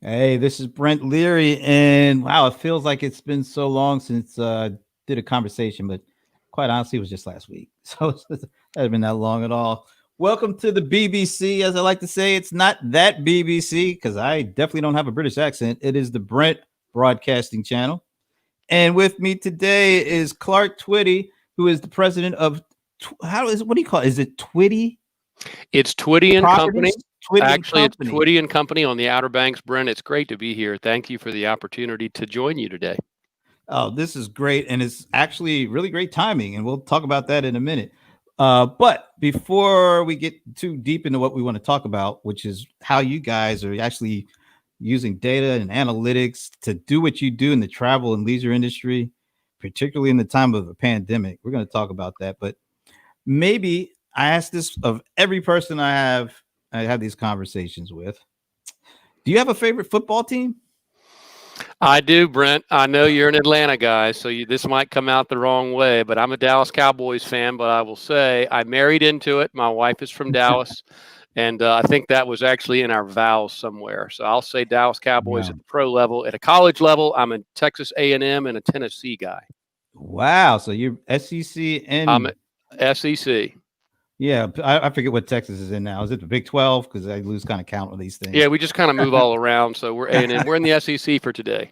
Hey, this is Brent Leary, and wow, it feels like it's been so long since did a conversation, but quite honestly, it was just last week, so it hasn't been that long at all. Welcome to the BBC, as I like to say. It's not that BBC because I definitely don't have a British accent. It is the Brent Broadcasting Channel, and with me today is Clark Twiddy, who is the president of what do you call it? Is it Twiddy It's Twiddy and Company. Properties? Twiddy and Actually, it's Company. Twiddy and Company on the Outer Banks. Brent, it's great to be here. Thank you for the opportunity to join you today. Oh, this is great. And it's actually really great timing. And we'll talk about that in a minute. But before we get too deep into what we want to talk about, which is how you guys are actually using data and analytics to do what you do in the travel and leisure industry, particularly in the time of a pandemic, we're going to talk about that. But maybe I ask this of every person I have these conversations with. Do you have a favorite football team? I do, Brent. I know you're an Atlanta guy, so this might come out the wrong way, but I'm a Dallas Cowboys fan. But I will say I married into it. My wife is from Dallas, and I think that was actually in our vows somewhere. So I'll say Dallas Cowboys Wow. at the pro level. At a college level, I'm a Texas A&M and a Tennessee guy. Wow. So you're SEC I'm and a SEC. yeah, I forget what Texas is in now. Is it the Big 12? Because I lose kind of count on these Yeah, things. we just kind of move all around. So we're A&M. We're in the SEC for today.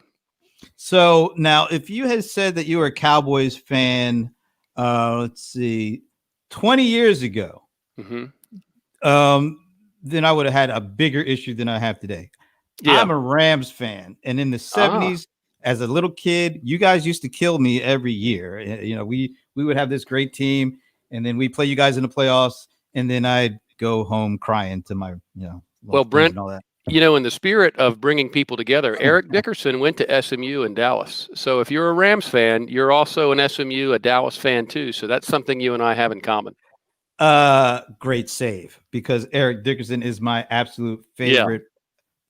So now, if you had said that you were a Cowboys fan, let's see, 20 years ago, Mm-hmm. um, then I would have had a bigger issue than I have today. Yeah. I'm a Rams fan, and in the Ah. 70s, as a little kid, you guys used to kill me every year. You know, we would have this great team, and then we play you guys in the playoffs, and then I'd go home crying to my Well, loved ones Brent, and all that. in the spirit of bringing people together, Eric Dickerson went to SMU in Dallas. So if you're a Rams fan, you're also an SMU, a Dallas fan too. So that's something you and I have in common. Great save because Eric Dickerson is my absolute Yeah. favorite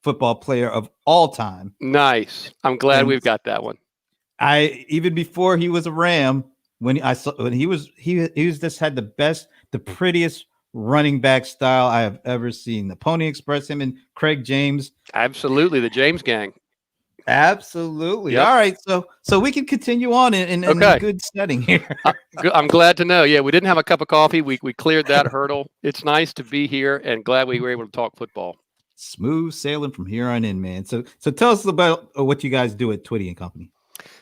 football player of all time. Nice. I'm glad And we've got that one. I even before he was a Ram, when he was just had the prettiest running back style I have ever seen. The Pony Express, him and Craig James. Absolutely. The James gang. Absolutely. Yep. All right. So we can continue on in a Okay. good setting here. I'm glad to know. Yeah, we didn't have a cup of coffee. We cleared that hurdle. It's nice to be here and glad we were able to talk football. Smooth sailing from here on in, man. So tell us about what you guys do at Twitty and Company.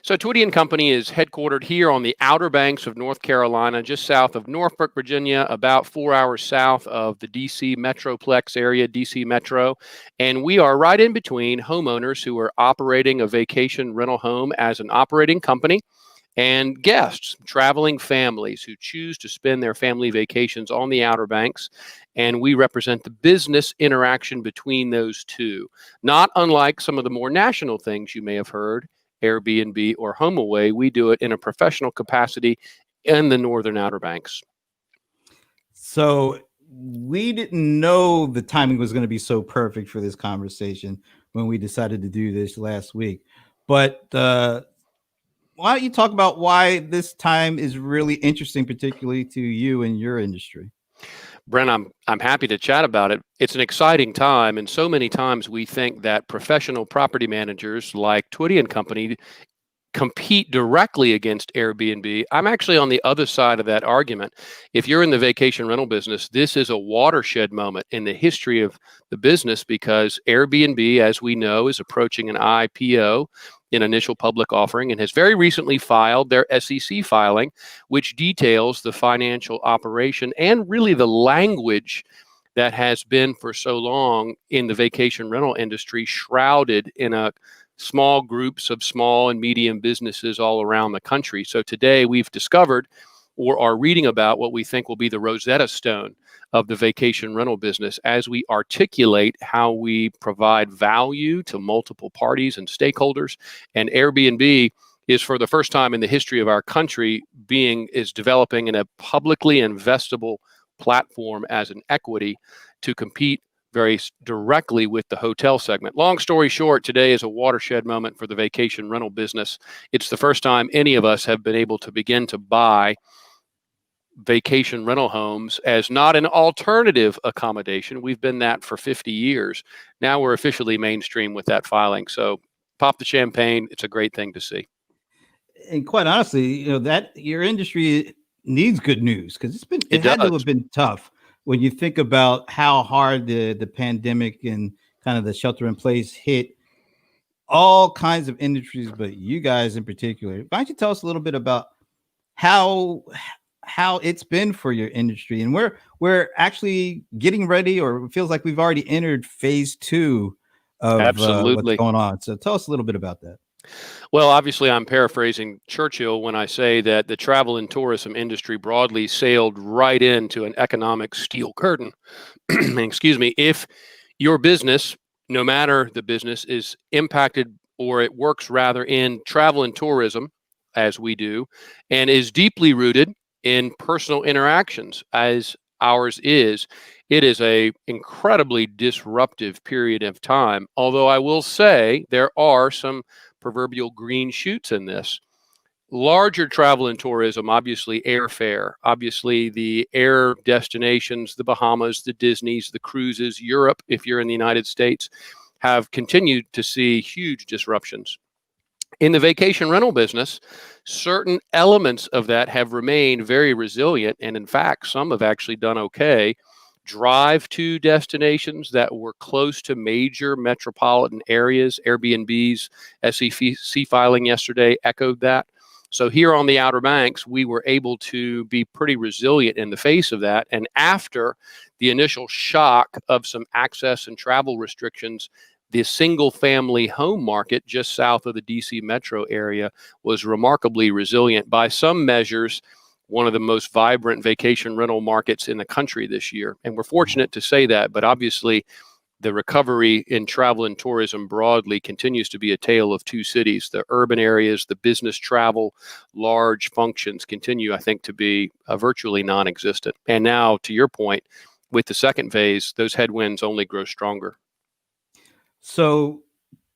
So Twiddy and Company is headquartered here on the Outer Banks of North Carolina, just south of Norfolk, Virginia, about 4 hours south of the DC Metroplex area, DC Metro. And we are right in between homeowners who are operating a vacation rental home as an operating company and guests, traveling families who choose to spend their family vacations on the Outer Banks. And we represent the business interaction between those two, not unlike some of the more national things you may have heard. Airbnb or HomeAway, we do it in a professional capacity in the Northern Outer Banks. So we didn't know the timing was going to be so perfect for this conversation when we decided to do this last week. But why don't you talk about why this time is really interesting, particularly to you and your industry? Brent, I'm happy to chat about it. It's an exciting time, and so many times we think that professional property managers like Twiddy and Company compete directly against Airbnb. I'm actually on the other side of that argument. If you're in the vacation rental business, this is a watershed moment in the history of the business because Airbnb, as we know, is approaching an IPO, an initial public offering, and has very recently filed their SEC filing, which details the financial operation and really the language that has been for so long in the vacation rental industry shrouded in a small groups of small and medium businesses all around the country. So today we've discovered or are reading about what we think will be the Rosetta Stone of the vacation rental business as we articulate how we provide value to multiple parties and stakeholders. And Airbnb is, for the first time in the history of our country, is developing in a publicly investable platform as an equity to compete very directly with the hotel segment. Long story short, today is a watershed moment for the vacation rental business. It's the first time any of us have been able to begin to buy vacation rental homes as not an alternative accommodation. We've been that for 50 years. Now we're officially mainstream with that filing. So pop the champagne. It's a great thing to see. And quite honestly, that your industry needs good news, because it It had to does. have been tough when you think about how hard the pandemic and kind of the shelter in place hit all kinds of industries, but you guys in particular. Why don't you tell us a little bit about how how it's been for your industry? And we're actually getting ready, or it feels like we've already entered phase two of what's Absolutely. going on. So tell us a little bit about that. Well, obviously, I'm paraphrasing Churchill when I say that the travel and tourism industry broadly sailed right into an economic steel curtain. Excuse me. If your business, no matter the business, is impacted, or it works rather in travel and tourism, as we do, and is deeply rooted in personal interactions, as ours is, it is a incredibly disruptive period of time. Although I will say there are some proverbial green shoots in this. Larger travel and tourism, obviously airfare, obviously the air destinations, the Bahamas, the Disneys, the cruises, Europe, if you're in the United States, have continued to see huge disruptions. In the vacation rental business, certain elements of that have remained very resilient. And in fact, some have actually done okay. Drive to destinations that were close to major metropolitan areas. Airbnb's SEC filing yesterday echoed that. So here on the Outer Banks, we were able to be pretty resilient in the face of that. And after the initial shock of some access and travel restrictions, the single family home market just south of the DC metro area was remarkably resilient. By some measures, one of the most vibrant vacation rental markets in the country this year. And we're fortunate to say that, but obviously the recovery in travel and tourism broadly continues to be a tale of two cities. The urban areas, the business travel, large functions continue, I think, to be virtually non-existent. And now, to your point, with the second phase, those headwinds only grow stronger. So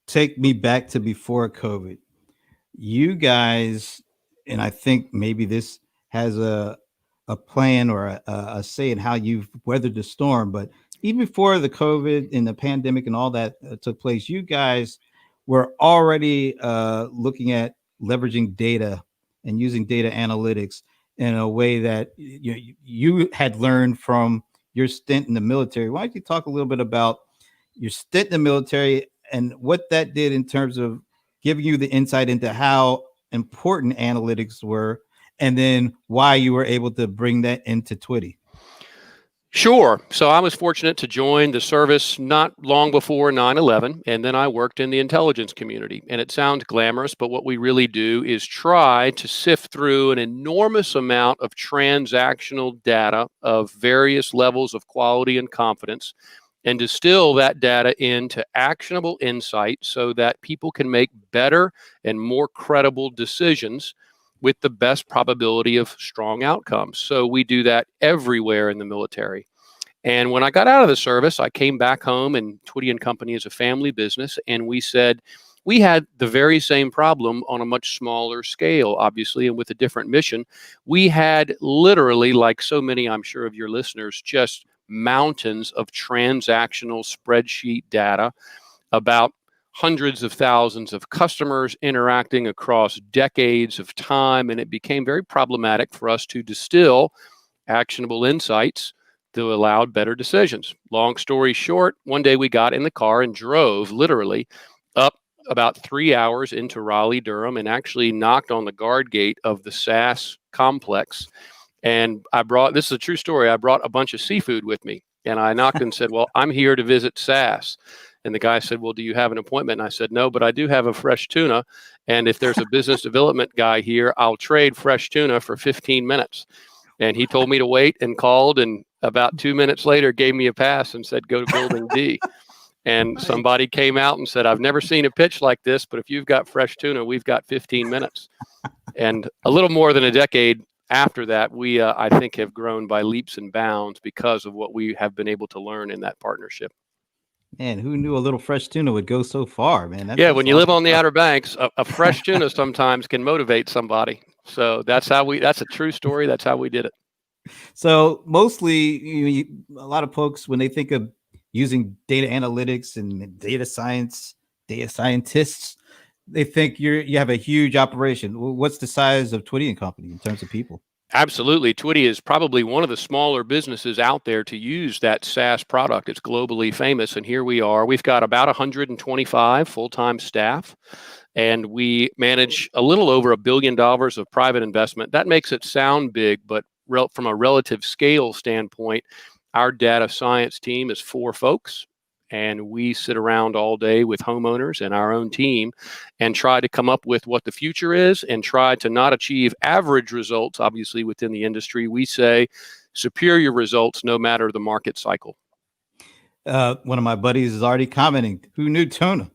take me back to before COVID. You guys, and I think maybe this has a plan or a say in how you've weathered the storm. But even before the COVID and the pandemic and all that took place, you guys were already looking at leveraging data and using data analytics in a way that you had learned from your stint in the military. Why don't you talk a little bit about your stint in the military and what that did in terms of giving you the insight into how important analytics were, and then why you were able to bring that into Twiddy? Sure. So I was fortunate to join the service not long before 9/11, and then I worked in the intelligence community. And it sounds glamorous, but what we really do is try to sift through an enormous amount of transactional data of various levels of quality and confidence and distill that data into actionable insight so that people can make better and more credible decisions with the best probability of strong outcomes. So we do that everywhere in the military. And when I got out of the service, I came back home, and Twiddy and Company is a family business. And we said we had the very same problem on a much smaller scale, obviously, and with a different mission. We had literally, like so many, I'm sure, of your listeners, just mountains of transactional spreadsheet data about hundreds of thousands of customers interacting across decades of time. And it became very problematic for us to distill actionable insights that allowed better decisions. Long story short, one day we got in the car and drove literally up about 3 hours into Raleigh, Durham, and actually knocked on the guard gate of the SAS complex. And this is a true story, I brought a bunch of seafood with me. And I knocked and said, well, I'm here to visit SAS. And the guy said, well, do you have an appointment? And I said, no, but I do have a fresh tuna. And if there's a business development guy here, I'll trade fresh tuna for 15 minutes. And he told me to wait and called. And about 2 minutes later, gave me a pass and said, go to building D. And somebody came out and said, I've never seen a pitch like this, but if you've got fresh tuna, we've got 15 minutes. And a little more than a decade after that, we, I think, have grown by leaps and bounds because of what we have been able to learn in that partnership. Man, who knew a little fresh tuna would go so far, man? That's when you live awesome on the stuff. Outer Banks, a fresh tuna sometimes can motivate somebody. So that's a true story. That's how we did it. So mostly, a lot of folks, when they think of using data analytics and data scientists, they think you have a huge operation. What's the size of Twitty and Company in terms of people? Absolutely. Twiddy is probably one of the smaller businesses out there to use that SaaS product. It's globally famous. And here we are. We've got about 125 full-time staff, and we manage a little over $1 billion of private investment. That makes it sound big, but from a relative scale standpoint, our data science team is 4 folks. And we sit around all day with homeowners and our own team and try to come up with what the future is and try to not achieve average results, obviously, within the industry. We say superior results no matter the market cycle. One of my buddies is already commenting. Who knew tuna?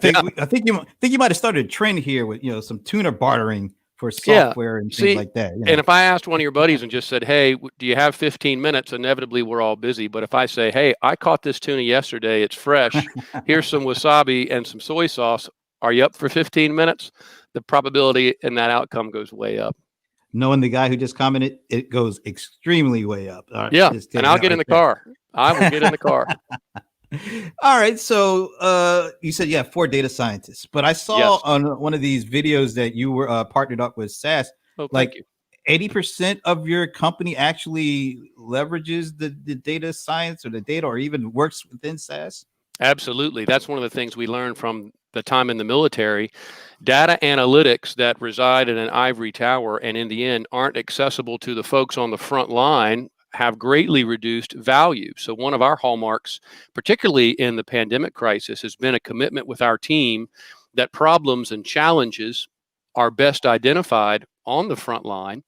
Yeah. I think you might have started a trend here with some tuna bartering for Yeah. software and things See, like that. and if I asked one of your buddies and just said, hey, do you have 15 minutes? Inevitably, we're all busy. But if I say, hey, I caught this tuna yesterday, it's fresh. Here's some wasabi and some soy sauce. Are you up for 15 minutes? The probability in that outcome goes way up. Knowing the guy who just commented, it goes extremely way up. All right, Yeah. just And you I'll that get in right the there. car. I will get in the car. All right. So you said you have 4 data scientists, but I saw Yes. on one of these videos that you were partnered up with SAS, Oh, thank like you. 80% of your company actually leverages the data science or the data or even works within SAS. Absolutely. That's one of the things we learned from the time in the military. Data analytics that reside in an ivory tower and in the end aren't accessible to the folks on the front line have greatly reduced value. So one of our hallmarks, particularly in the pandemic crisis, has been a commitment with our team that problems and challenges are best identified on the front line.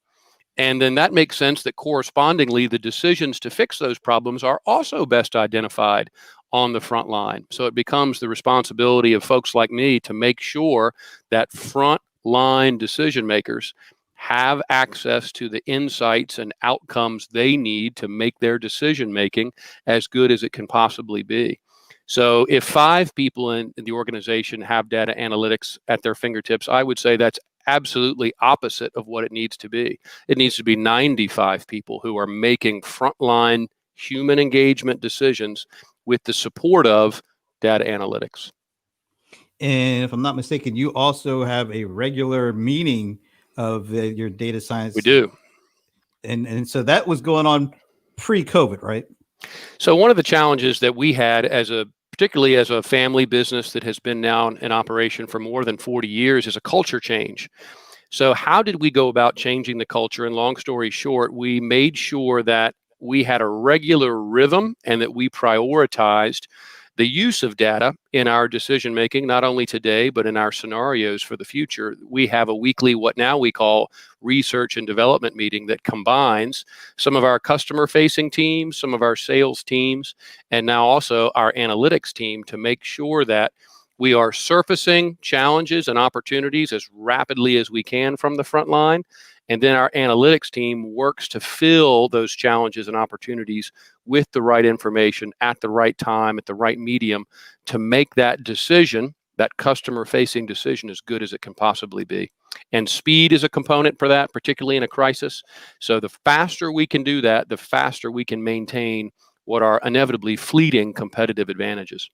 And then that makes sense that correspondingly, the decisions to fix those problems are also best identified on the front line. So it becomes the responsibility of folks like me to make sure that front line decision makers have access to the insights and outcomes they need to make their decision making as good as it can possibly be. So if 5 people in the organization have data analytics at their fingertips, I would say that's absolutely opposite of what it needs to be. It needs to be 95 people who are making frontline human engagement decisions with the support of data analytics. And if I'm not mistaken, you also have a regular meeting of your data We science, do. and so that was going on pre-COVID, right? So one of the challenges that we had particularly as a family business that has been now in operation for more than 40 years is a culture change. So how did we go about changing the culture? And long story short, we made sure that we had a regular rhythm and that we prioritized the use of data in our decision making, not only today, but in our scenarios for the future. We have a weekly, what now we call research and development meeting that combines some of our customer facing teams, some of our sales teams, and now also our analytics team to make sure that we are surfacing challenges and opportunities as rapidly as we can from the front line. And then our analytics team works to fill those challenges and opportunities with the right information at the right time, at the right medium to make that decision, that customer facing decision, as good as it can possibly be. And speed is a component for that, particularly in a crisis. So the faster we can do that, the faster we can maintain what are inevitably fleeting competitive advantages.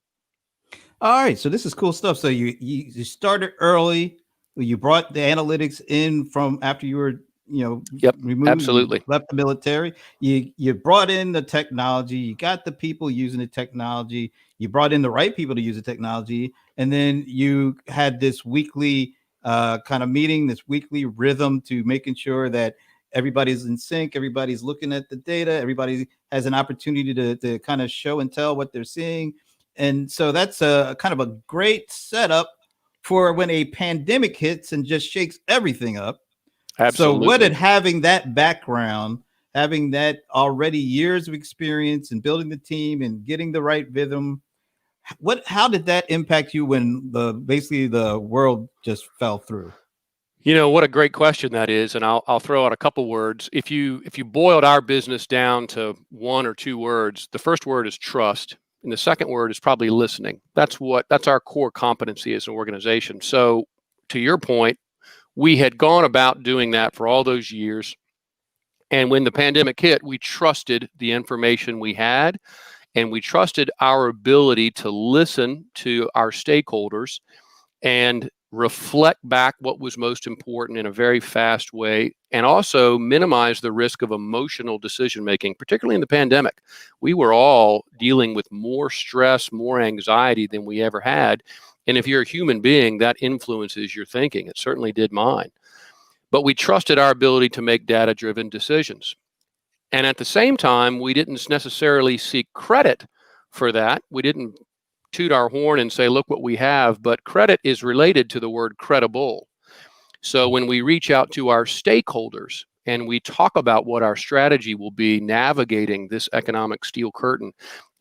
All right, so this is cool stuff. So you started early. You brought the analytics in from after you were Yep, removed. You absolutely. left the military. You brought in the technology. You got the people using the technology. You brought in the right people to use the technology, and then you had this weekly kind of meeting, this weekly rhythm to making sure that everybody's in sync. Everybody's looking at the data. Everybody has an opportunity to kind of show and tell what they're seeing. And so that's a kind of a great setup for when a pandemic hits and just shakes everything up. So what Absolutely. did having that background, having that already years of experience and building the team and getting the right rhythm, how did that impact you when basically the world just fell through? You know, what a great question that is, and I'll throw out a couple words. If you boiled our business down to 1 or 2 words, the first word is trust, and the second word is probably listening. That's our core competency as an organization. So, to your point, we had gone about doing that for all those years. And when the pandemic hit, we trusted the information we had, and we trusted our ability to listen to our stakeholders and reflect back what was most important in a very fast way, and also minimize the risk of emotional decision making, particularly in the pandemic. We were all dealing with more stress, more anxiety than we ever had. And if you're a human being, that influences your thinking. It certainly did mine. But we trusted our ability to make data-driven decisions. And at the same time, we didn't necessarily seek credit for that. We didn't toot our horn and say, look what we have, but credit is related to the word credible. So when we reach out to our stakeholders and we talk about what our strategy will be navigating this economic steel curtain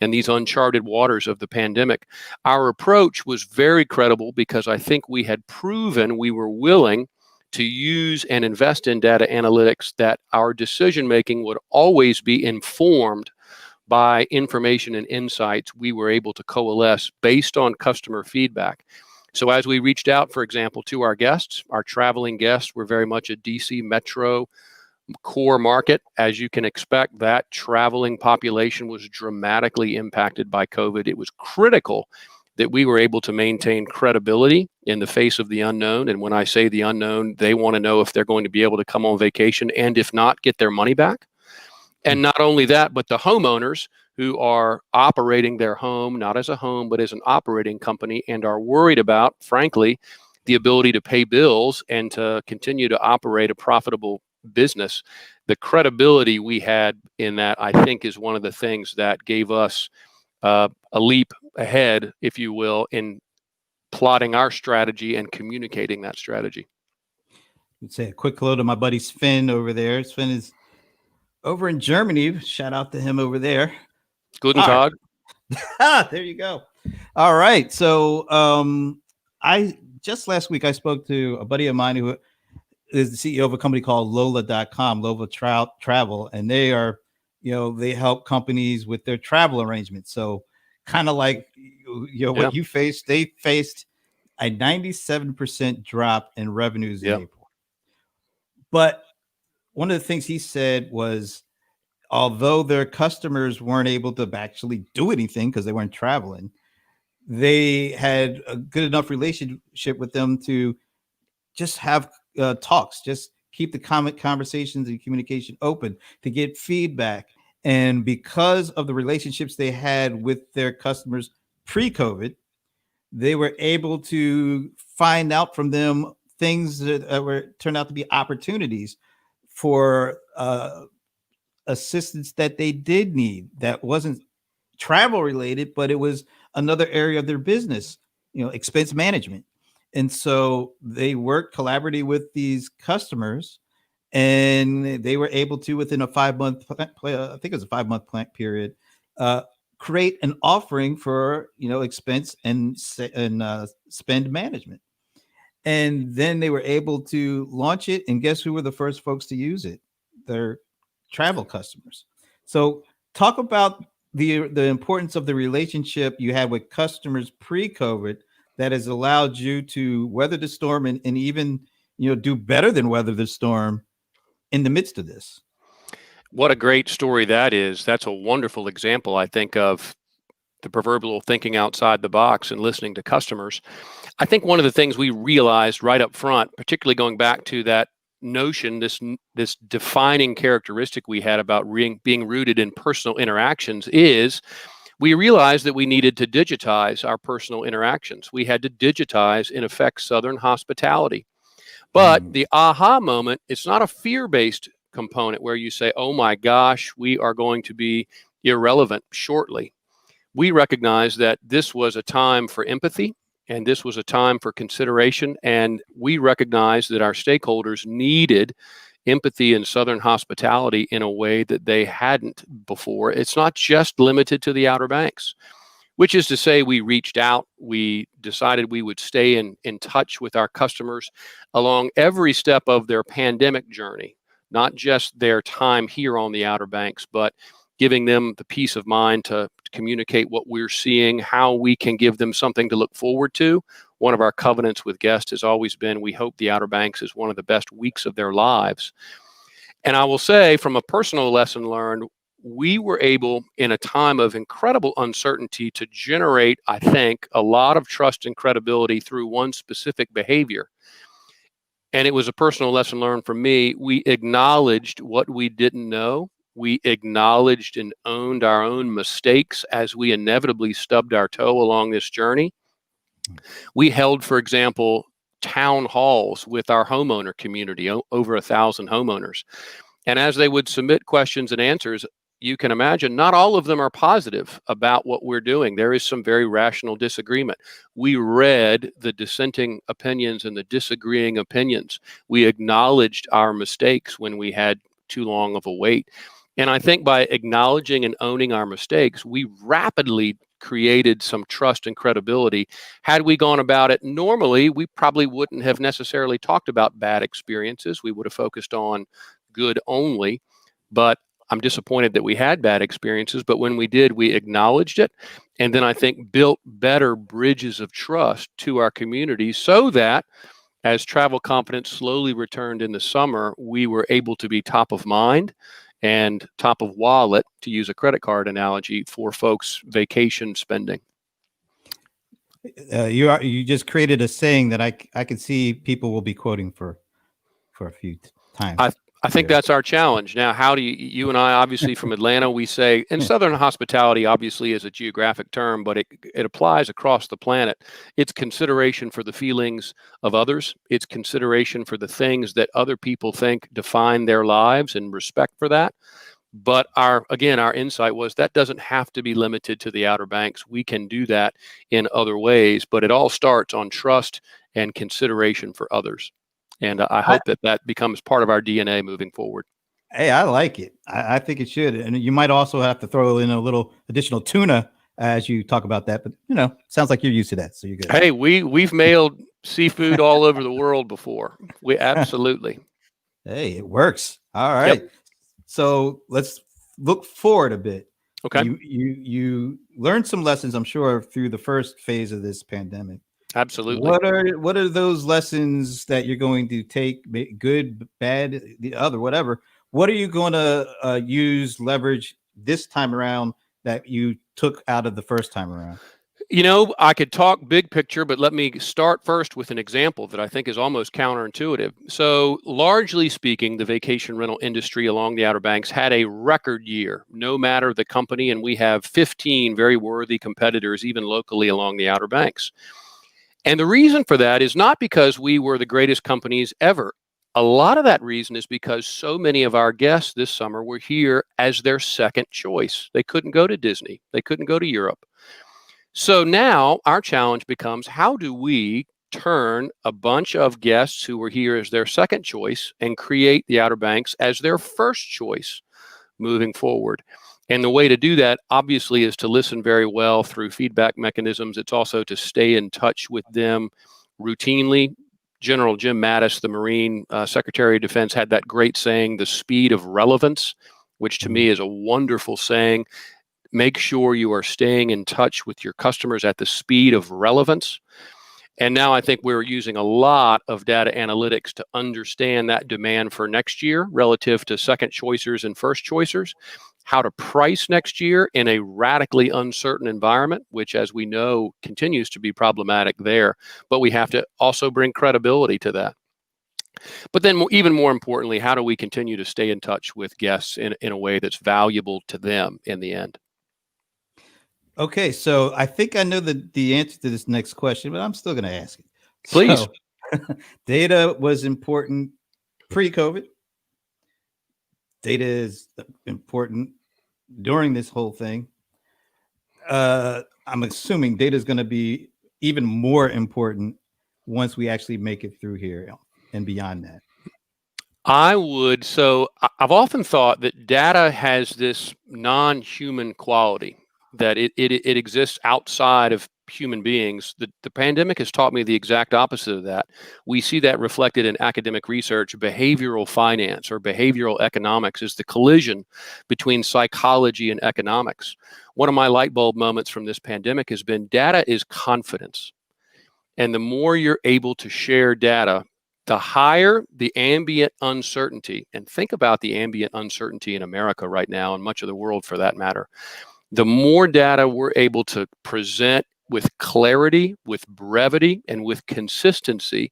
and these uncharted waters of the pandemic, our approach was very credible because I think we had proven we were willing to use and invest in data analytics, that our decision making would always be informed by information and insights we were able to coalesce based on customer feedback. So as we reached out, for example, to our guests, our traveling guests were very much a DC metro core market. As you can expect, that traveling population was dramatically impacted by COVID. It was critical that we were able to maintain credibility in the face of the unknown. And when I say the unknown, they want to know if they're going to be able to come on vacation, and if not, get their money back. And not only that, but the homeowners who are operating their home, not as a home, but as an operating company, and are worried about, frankly, the ability to pay bills and to continue to operate a profitable business. The credibility we had in that, I think, is one of the things that gave us a leap ahead, if you will, in plotting our strategy and communicating that strategy. I'd say a quick hello to my buddy Sven over there. Sven is over in Germany. Shout out to him over there. Guten Tag. There you go. All right. So I just last week I spoke to a buddy of mine who is the CEO of a company called Lola.com, Lola Travel, and they are, they help companies with their travel arrangements. So kind of like what you faced, they faced a 97% drop in revenues in April. But one of the things he said was, although their customers weren't able to actually do anything because they weren't traveling, they had a good enough relationship with them to just have talks, just keep the conversations and communication open to get feedback. And because of the relationships they had with their customers pre-COVID, they were able to find out from them things that turned out to be opportunities for assistance that they did need, that wasn't travel related, but it was another area of their business, expense management. And so they worked collaboratively with these customers, and they were able to, within a 5-month, I think it was a 5-month period, create an offering for expense and spend management. And then they were able to launch it, and guess who were the first folks to use it? Their travel customers. So talk about the importance of the relationship you had with customers pre-COVID that has allowed you to weather the storm and even do better than weather the storm in the midst of this. What a great story that is. That's a wonderful example, I think, of the proverbial thinking outside the box and listening to customers. I think one of the things we realized right up front, particularly going back to that notion, this defining characteristic we had about being rooted in personal interactions, is we realized that we needed to digitize our personal interactions. We had to digitize, in effect, Southern hospitality. But the aha moment, it's not a fear-based component where you say, oh my gosh, we are going to be irrelevant shortly. We recognized that this was a time for empathy, and this was a time for consideration, and we recognized that our stakeholders needed empathy and Southern hospitality in a way that they hadn't before. It's not just limited to the Outer Banks, which is to say we reached out, we decided we would stay in touch with our customers along every step of their pandemic journey, not just their time here on the Outer Banks, but giving them the peace of mind to communicate what we're seeing, how we can give them something to look forward to. One of our covenants with guests has always been, we hope the Outer Banks is one of the best weeks of their lives. And I will say, from a personal lesson learned, we were able, in a time of incredible uncertainty, to generate, I think, a lot of trust and credibility through one specific behavior. And it was a personal lesson learned from me. We acknowledged what we didn't know. We acknowledged and owned our own mistakes as we inevitably stubbed our toe along this journey. We held, for example, town halls with our homeowner community, over 1,000 homeowners. And as they would submit questions and answers, you can imagine not all of them are positive about what we're doing. There is some very rational disagreement. We read the dissenting opinions and the disagreeing opinions. We acknowledged our mistakes when we had too long of a wait. And I think by acknowledging and owning our mistakes, we rapidly created some trust and credibility. Had we gone about it normally, we probably wouldn't have necessarily talked about bad experiences. We would have focused on good only. But I'm disappointed that we had bad experiences. But when we did, we acknowledged it. And then I think built better bridges of trust to our community, so that as travel confidence slowly returned in the summer, we were able to be top of mind and top of wallet, to use a credit card analogy, for folks' vacation spending. You just created a saying that I could see people will be quoting for a few times. I think that's our challenge. Now, how do you and I, obviously from Atlanta, we say, and Southern hospitality obviously is a geographic term, but it applies across the planet. It's consideration for the feelings of others. It's consideration for the things that other people think define their lives, and respect for that. But our insight was that doesn't have to be limited to the Outer Banks. We can do that in other ways, but it all starts on trust and consideration for others. And I hope that becomes part of our DNA moving forward. Hey, I like it. I think it should. And you might also have to throw in a little additional tuna as you talk about that. But, sounds like you're used to that. So you're good. Hey, we've mailed seafood all over the world before. We absolutely. Hey, it works. All right. Yep. So let's look forward a bit. Okay. You learned some lessons, I'm sure, through the first phase of this pandemic. Absolutely. What are those lessons that you're going to take, good, bad, the other, whatever? What are you going to leverage this time around that you took out of the first time around? I could talk big picture, but let me start first with an example that I think is almost counterintuitive. So, largely speaking, the vacation rental industry along the Outer Banks had a record year, no matter the company, and we have 15 very worthy competitors, even locally along the Outer Banks. And the reason for that is not because we were the greatest companies ever. A lot of that reason is because so many of our guests this summer were here as their second choice. They couldn't go to Disney. They couldn't go to Europe. So now our challenge becomes, how do we turn a bunch of guests who were here as their second choice and create the Outer Banks as their first choice moving forward? And the way to do that, obviously, is to listen very well through feedback mechanisms. It's also to stay in touch with them routinely. General Jim Mattis, the Marine Secretary of Defense, had that great saying, the speed of relevance, which to me is a wonderful saying. Make sure you are staying in touch with your customers at the speed of relevance. And now I think we're using a lot of data analytics to understand that demand for next year relative to second choicers and first choicers, how to price next year in a radically uncertain environment, which, as we know, continues to be problematic there. But we have to also bring credibility to that. But then even more importantly, how do we continue to stay in touch with guests in a way that's valuable to them in the end? Okay, so I think I know the answer to this next question, but I'm still going to ask it. Please. So, data was important pre-COVID. Data is important during this whole thing. I'm assuming data is going to be even more important once we actually make it through here and beyond that. So I've often thought that data has this non-human quality, that it exists outside of human beings. The pandemic has taught me the exact opposite of that. We see that reflected in academic research. Behavioral finance or behavioral economics is the collision between psychology and economics. One of my light bulb moments from this pandemic has been data is confidence. And the more you're able to share data, The higher the ambient uncertainty, and think about the ambient uncertainty in America right now, and much of the world for that matter, the more data we're able to present with clarity, with brevity, and with consistency,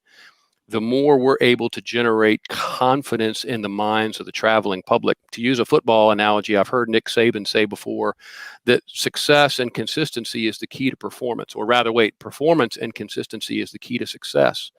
the more we're able to generate confidence in the minds of the traveling public. To use a football analogy, I've heard Nick Saban say before that success and consistency is the key to performance, or rather, performance and consistency is the key to success.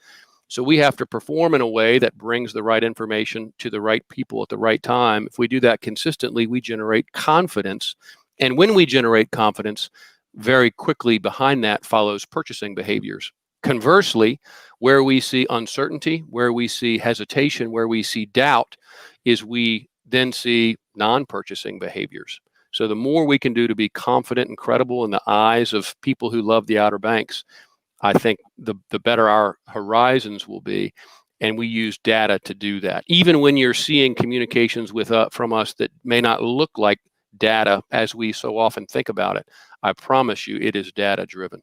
So we have to perform in a way that brings the right information to the right people at the right time. If we do that consistently, we generate confidence. And when we generate confidence, very quickly behind that follows purchasing behaviors. Conversely, where we see uncertainty, where we see hesitation, where we see doubt, is we then see non-purchasing behaviors. So the more we can do to be confident and credible in the eyes of people who love the Outer Banks, I think the better our horizons will be. And we use data to do that. Even when you're seeing communications from us that may not look like data as we so often think about it, I promise you it is data driven.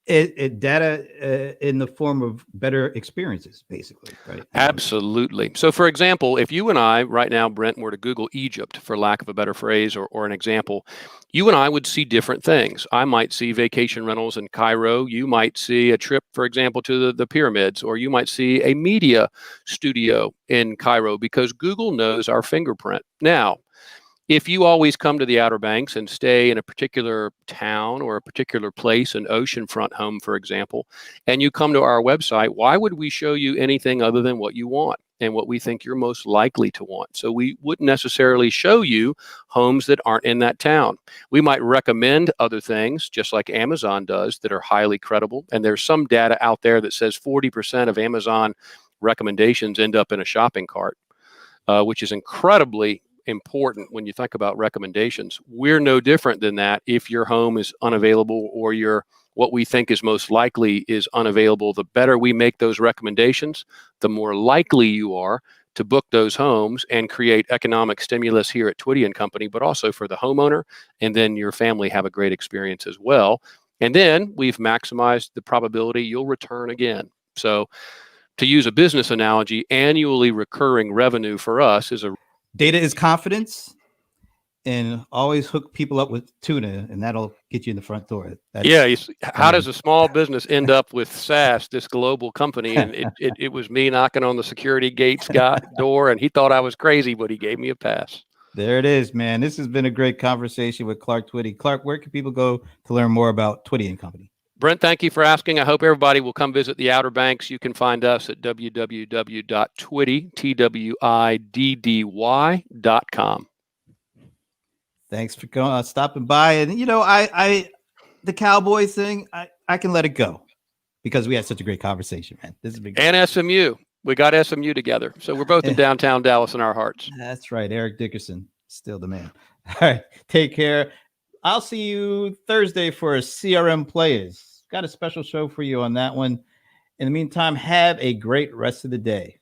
Data in the form of better experiences, basically, right? Absolutely. So, for example, if you and I right now, Brent, were to Google Egypt, for lack of a better phrase or an example, you and I would see different things. I might see vacation rentals in Cairo. You might see a trip, for example, to the pyramids, or you might see a media studio in Cairo, because Google knows our fingerprint. Now, if you always come to the Outer Banks and stay in a particular town or a particular place, an oceanfront home, for example, and you come to our website, why would we show you anything other than what you want and what we think you're most likely to want? So we wouldn't necessarily show you homes that aren't in that town. We might recommend other things, just like Amazon does, that are highly credible. And there's some data out there that says 40% of Amazon recommendations end up in a shopping cart, which is incredibly important when you think about recommendations. We're no different than that. If your home is unavailable, or what we think is most likely is unavailable, the better we make those recommendations, the more likely you are to book those homes and create economic stimulus here at Twiddy and Company, but also for the homeowner, and then your family have a great experience as well. And then we've maximized the probability you'll return again. So, to use a business analogy, annually recurring revenue for us is data is confidence, and always hook people up with tuna, and that'll get you in the front door. How does a small business end up with SaaS, this global company? And it was me knocking on the security gate's door, and he thought I was crazy, but he gave me a pass. There it is, man. This has been a great conversation with Clark Twiddy. Clark, where can people go to learn more about Twiddy and Company? Brent, thank you for asking. I hope everybody will come visit the Outer Banks. You can find us at www.twiddy.com. Thanks for stopping by. And the Cowboy thing, I can let it go because we had such a great conversation, man. This is big. And SMU, we got SMU together, so we're both in downtown Dallas in our hearts. That's right, Eric Dickerson, still the man. All right, take care. I'll see you Thursday for CRM Players. Got a special show for you on that one. In the meantime, have a great rest of the day.